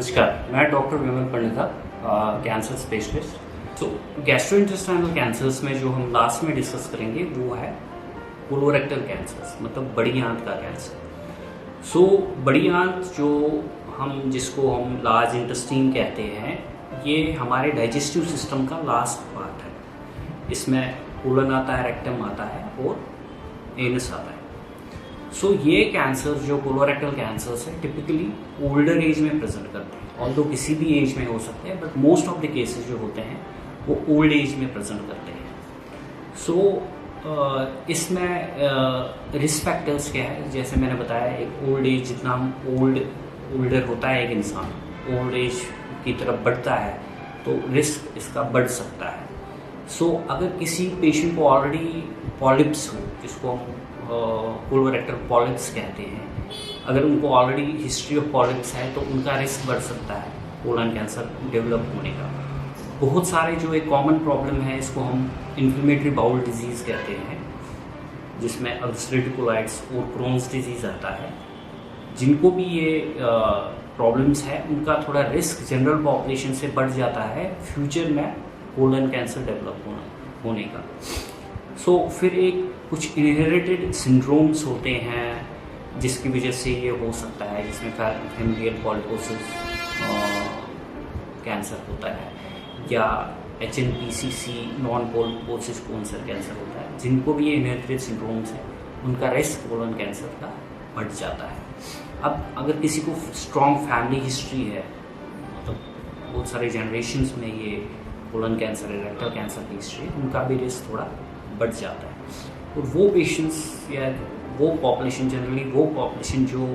नमस्कार, मैं डॉक्टर विमल Pandita, cancer specialist. तो गैस्ट्रोइंटेस्टाइनल कैंसर्स में जो हम लास्ट में डिस्कस करेंगे वो है कोलोरेक्टल कैंसर्स, मतलब बड़ी आंत का कैंसर। सो बड़ी आंत जिसको हम लार्ज इंटेस्टाइन कहते हैं, ये हमारे डाइजेस्टिव सिस्टम का लास्ट पार्ट है। इसमें कोलन आता है, रेक्टम आता है और एनस आता है। सो ये कैंसर जो कोलोरेक्टल कैंसर्स है टिपिकली ओल्डर एज में प्रेजेंट करते हैं, ऑल्दो किसी भी एज में हो सकते हैं, but most of the cases जो होते हैं वो ओल्ड एज में प्रेजेंट करते हैं। सो इसमें रिस्क फैक्टर्स क्या है, जैसे मैंने बताया, एक ओल्ड एज, जितना हम ओल्डर होता है एक इंसान, ओल्ड एज की तरफ बढ़ता है तो रिस्क इसका बढ़ सकता है। सो अगर किसी पेशेंट को ऑलरेडी पॉलिप्स हो, जिसको हम कोलोरेक्टल पॉलिप्स कहते हैं, अगर उनको ऑलरेडी हिस्ट्री ऑफ पॉलिप्स है तो उनका रिस्क बढ़ सकता है कोलन कैंसर डेवलप होने का। बहुत सारे जो एक कॉमन प्रॉब्लम है, इसको हम इन्फ्लेमेटरी बाउल डिजीज़ कहते हैं, जिसमें अल्सरेटिव कोलाइटिस और क्रोन्स डिजीज़ आता है। जिनको भी ये प्रॉब्लम्स है उनका थोड़ा रिस्क जनरल पॉपुलेशन से बढ़ जाता है फ्यूचर में कोलन कैंसर डेवलप होने का। सो फिर कुछ इनहेरिटेड सिंड्रोम्स होते हैं जिसकी वजह से ये हो सकता है, जिसमें फैमिलियल पॉलिपोसिस कैंसर होता है, या HNPCC नॉन पॉलिपोसिस कैंसर होता है। जिनको भी ये इनहेरिटेड सिंड्रोम्स हैं उनका रिस्क कोलन कैंसर का बढ़ जाता है। अब अगर किसी को स्ट्रॉन्ग फैमिली हिस्ट्री है, मतलब बहुत सारे जनरेशन्स में ये कोलन कैंसर, रेक्टल कैंसर की हिस्ट्री है, उनका भी रिस्क थोड़ा बढ़ जाता है। और वो पेशेंट्स या वो पॉपुलेशन, जनरली वो पॉपुलेशन जो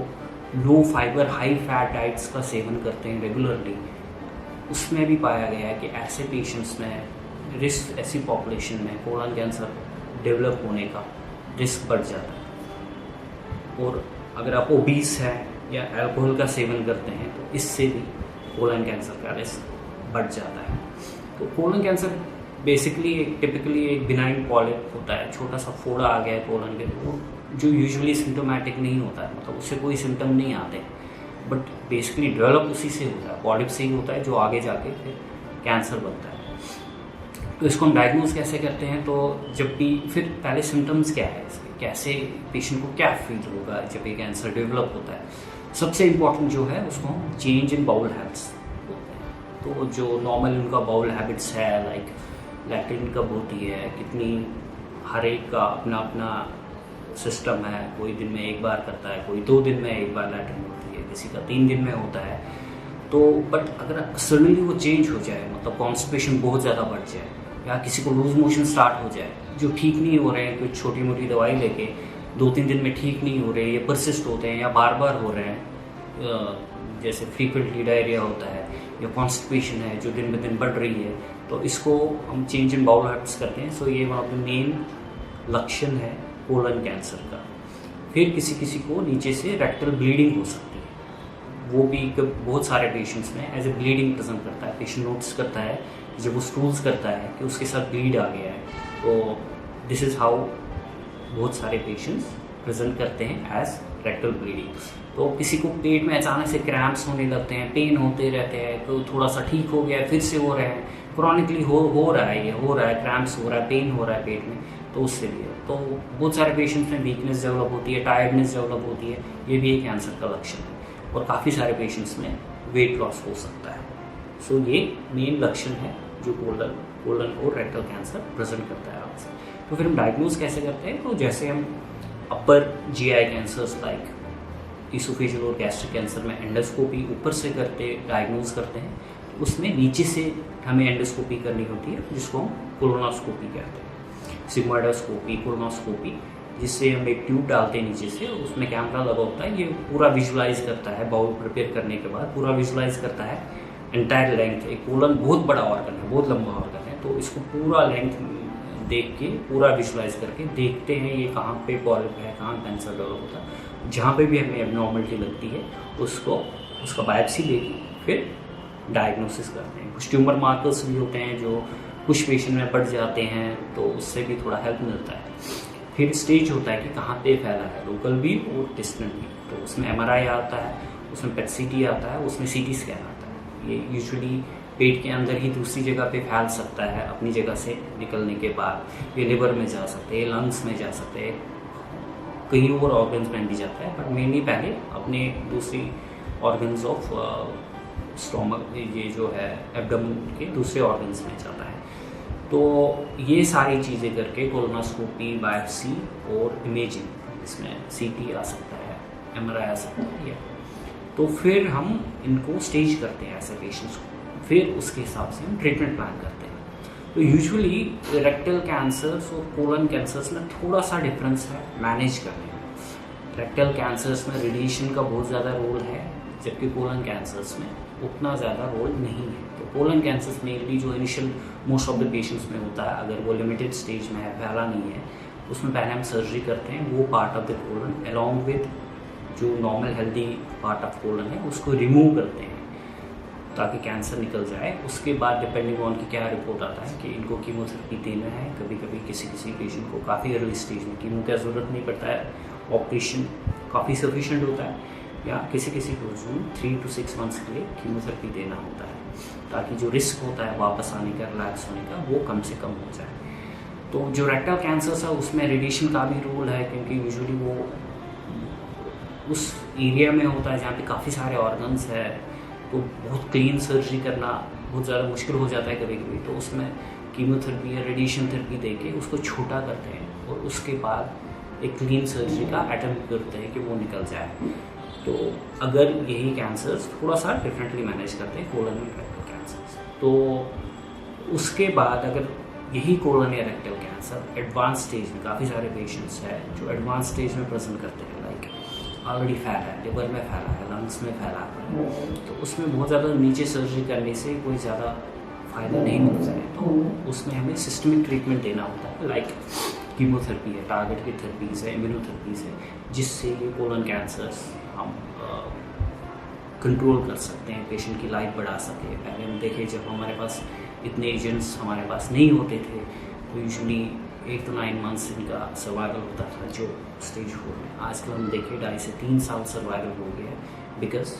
लो फाइबर हाई फैट डाइट्स का सेवन करते हैं रेगुलरली, उसमें भी पाया गया है कि ऐसे पेशेंट्स में रिस्क, ऐसी पॉपुलेशन में कोलन कैंसर डेवलप होने का रिस्क बढ़ जाता है। और अगर आप ओबीस हैं या अल्कोहल का सेवन करते हैं तो इससे भी कोलन कैंसर का रिस्क बढ़ जाता है। तो कोलन कैंसर बेसिकली टिपिकली एक बिनाइन पॉलिप होता है, छोटा सा फोड़ा आ गया है कोलन के, जो यूजुअली सिम्टोमेटिक नहीं होता है, मतलब उससे कोई सिम्टम नहीं आते, बट बेसिकली डेवलप उसी से होता है, पॉलिप से ही होता है, जो आगे जाके फिर कैंसर बनता है। तो इसको हम डायग्नोज कैसे करते हैं, तो जब भी फिर पहले सिम्टम्स क्या है इसके, कैसे पेशेंट को क्या फील होगा जब ये कैंसर डेवलप होता है। सबसे इम्पॉर्टेंट जो है उसको हम चेंज इन बाउल हैबिट्स बोलते हैं। तो जो नॉर्मल उनका बाउल हैबिट्स है, लाइक लैट्रिन कब होती है, कितनी, हर एक का अपना अपना सिस्टम है, कोई दिन में एक बार करता है, कोई 2 दिन में एक बार लैट्रिन होती है, किसी का 3 दिन में होता है। तो बट अगर सडनली वो चेंज हो जाए, मतलब कॉन्स्टिपेशन बहुत ज़्यादा बढ़ जाए, या किसी को लूज मोशन स्टार्ट हो जाए, जो ठीक नहीं हो रहे हैं, कुछ छोटी मोटी दवाई लेके 2-3 दिन में ठीक नहीं हो रहे, ये परसिस्ट होते हैं या बार बार हो रहे हैं, जैसे फ्रीक्वेंटली डायरिया होता है या कॉन्स्टिपेशन है जो दिन ब दिन बढ़ रही है, तो इसको हम चेंज इन बाउल हैबिट्स करते हैं। सो ये वन ऑफ द मेन लक्षण है कोलन कैंसर का। फिर किसी किसी को नीचे से रेक्टल ब्लीडिंग हो सकती है, वो भी बहुत सारे पेशेंट्स में एज ए ब्लीडिंग प्रेजेंट करता है। पेशेंट नोटिस करता है जब वो स्टूल्स करता है कि उसके साथ ब्लीड आ गया है, तो दिस इज़ हाउ बहुत सारे पेशेंट्स प्रेजेंट करते हैं एज रेक्टल ब्लीडिंग। तो किसी को पेट में अचानक से क्रैम्प्स होने लगते हैं, पेन होते रहते हैं, तो थोड़ा सा ठीक हो गया फिर से हो रहे हैं, क्रॉनिकली हो रहा है, ये हो रहा है, क्रैम्प्स हो रहा है, पेन हो रहा है पेट में, तो उससे भी है। तो बहुत सारे पेशेंट्स में वीकनेस डेवलप होती है, टायर्डनेस डेवलप होती है, ये भी एक कैंसर का लक्षण है। और काफ़ी सारे पेशेंट्स में वेट लॉस हो सकता है। सो ये मेन लक्षण है जो कोलन और रेक्टल कैंसर प्रेजेंट करता है आपसे। तो फिर हम डायग्नोज कैसे करते हैं, तो जैसे हम अपर GI कैंसर्स लाइक इसोफेजियल और गैस्ट्रिक कैंसर में एंडोस्कोपी ऊपर से डायग्नोज करते हैं, उसमें नीचे से हमें एंडोस्कोपी करनी होती है, जिसको हम कोलोनोस्कोपी कहते हैं, सिग्मोइडोस्कोपी, कोलोनोस्कोपी, जिससे हम एक ट्यूब डालते हैं नीचे से, उसमें कैमरा लगा होता है, ये पूरा विजुलाइज करता है, बाउल प्रिपेयर करने के बाद पूरा विजुलाइज करता है एंटायर लेंथ। एक कोलन बहुत बड़ा ऑर्गन है, बहुत लंबा ऑर्गन है, तो इसको पूरा लेंथ देख के, पूरा विजुलाइज करके देखते हैं ये कहाँ पे पॉलिप है, कहाँ कैंसर डेवलप होता है। जहाँ पे भी हमें एबनॉर्मलिटी लगती है उसका बायोप्सी लेके फिर डायग्नोसिस करते हैं। कुछ ट्यूमर मार्कर्स भी होते हैं जो कुछ पेशेंट में बढ़ जाते हैं, तो उससे भी थोड़ा हेल्प मिलता है। फिर स्टेज होता है कि कहाँ पे फैला है, लोकल भी और डिस्टेंट भी, तो उसमें MRI आता है, उसमें PET CT आता है, उसमें CT स्कैन आता है। ये यूजुअली पेट के अंदर ही दूसरी जगह पे फैल सकता है, अपनी जगह से निकलने के बाद ये लिवर में जा सकते हैं, लंग्स में जा सकते हैं, कहीं और ऑर्गन्स में भी जाता है, बट मेनली पहले अपने दूसरी ऑर्गन्स ऑफ स्टोमक, ये जो है एब्डोमेन के दूसरे ऑर्गन्स में जाता है। तो ये सारी चीज़ें करके कोलोनोस्कोपी, बायोप्सी और इमेजिंग, इसमें सीटी आ सकता है, एमआरआई आ सकता है, तो फिर हम इनको स्टेज करते हैं ऐसे पेशेंट्स को, फिर उसके हिसाब से हम ट्रीटमेंट प्लान करते हैं। तो यूजुअली रेक्टल कैंसर्स और कोलन कैंसर्स में थोड़ा सा डिफरेंस है मैनेज करने में। रेक्टल कैंसर्स में रेडिएशन का बहुत ज़्यादा रोल है, जबकि कोलन कैंसर्स में उतना ज़्यादा रोल नहीं है। तो कोलन कैंसर्स मेनली जो initial most of the patients में होता है, अगर वो लिमिटेड स्टेज में है, फैला नहीं है, उसमें पहले हम सर्जरी करते हैं, वो part of the colon along with जो normal healthy part of colon है उसको रिमूव करते हैं ताकि कैंसर निकल जाए। उसके बाद डिपेंडिंग ऑन की क्या रिपोर्ट आता है कि इनको कीमोथेरेपी देना है। कभी कभी किसी पेशेंट को काफ़ी अर्ली स्टेज में कीमो की ज़रूरत नहीं पड़ता है, ऑपरेशन काफ़ी सफिशेंट होता है, या किसी को 3 to 6 मंथ्स के लिए कीमोथेरेपी देना होता है ताकि जो रिस्क होता है वापस आने का, रिलैप्स होने का, वो कम से कम हो जाए। तो जो रेक्टल कैंसर्स है उसमें रेडिएशन का भी रोल है, क्योंकि यूजुअली वो उस एरिया में होता है जहाँ पे काफ़ी सारे ऑर्गन्स है, तो बहुत क्लीन सर्जरी करना बहुत ज़्यादा मुश्किल हो जाता है कभी कभी। तो उसमें कीमोथेरेपी या रेडिएशन थेरेपी दे के उसको छोटा करते हैं और उसके बाद एक क्लीन सर्जरी का अटेम्प्ट करते हैं कि वो निकल जाए। तो अगर यही कैंसर्स थोड़ा सा डिफरेंटली मैनेज करते हैं, कोलन में रेक्टल कैंसर्स, तो उसके बाद अगर यही कोलन या रेक्टल कैंसर एडवांस स्टेज में, काफ़ी सारे पेशेंट्स हैं जो एडवांस स्टेज में प्रेजेंट करते हैं, लाइक ऑलरेडी फैला है, लिवर में फैला है, लंग्स में फैला है, तो उसमें बहुत ज़्यादा नीचे सर्जरी करने से कोई ज़्यादा फ़ायदा नहीं मिलता है। तो उसमें हमें सिस्टमिक ट्रीटमेंट देना होता है, लाइक कीमोथेरेपी है, टारगेट की थेरेपीज़ है, इम्यूनोथेरेपीज़ है, जिससे ये कोलन कैंसर्स हम कंट्रोल कर सकते हैं, पेशेंट की लाइफ बढ़ा सके। पहले हम देखें जब हमारे पास इतने एजेंट्स हमारे पास नहीं होते थे, तो यूजुअली 8 to 9 मंथ्स इनका सर्वाइवल होता था जो स्टेज 4 में। आजकल हम देखें 2.5 से 3 साल सर्वाइवल हो गया है, बिकॉज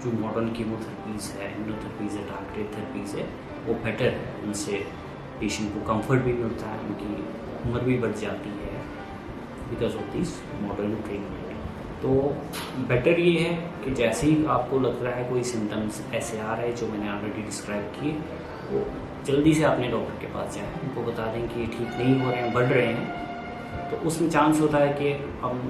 जो मॉडर्न कीमोथेरेपीज़ है, इम्यूनोथेरेपीज़ है, टारगेटेड थेरेपीज़ है, वो बेटर है, उनसे पेशेंट को कंफर्ट भी मिलता है, उनकी उम्र भी बढ़ जाती है because of this modern treatment. तो बेटर ये है कि जैसे ही आपको लग रहा है कोई सिम्टम्स ऐसे आ रहे हैं जो मैंने ऑलरेडी डिस्क्राइब किए, वो जल्दी से अपने डॉक्टर के पास जाएं, उनको बता दें कि ये ठीक नहीं हो रहे हैं, बढ़ रहे हैं, तो उसमें चांस होता है कि हम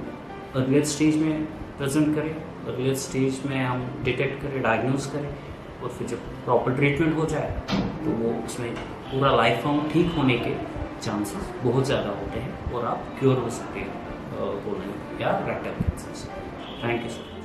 अर्लियर स्टेज में प्रेजेंट करें, अर्लियर स्टेज में हम डिटेक्ट करें, डायग्नोज करें, और फिर जब प्रॉपर ट्रीटमेंट हो जाए तो वो उसमें पूरा लाइफ लॉन्ग ठीक होने के चांसेस बहुत ज़्यादा होते हैं और आप क्योर हो सकते हैं कोलन या रेक्टल कैंसर से। Thank you sir.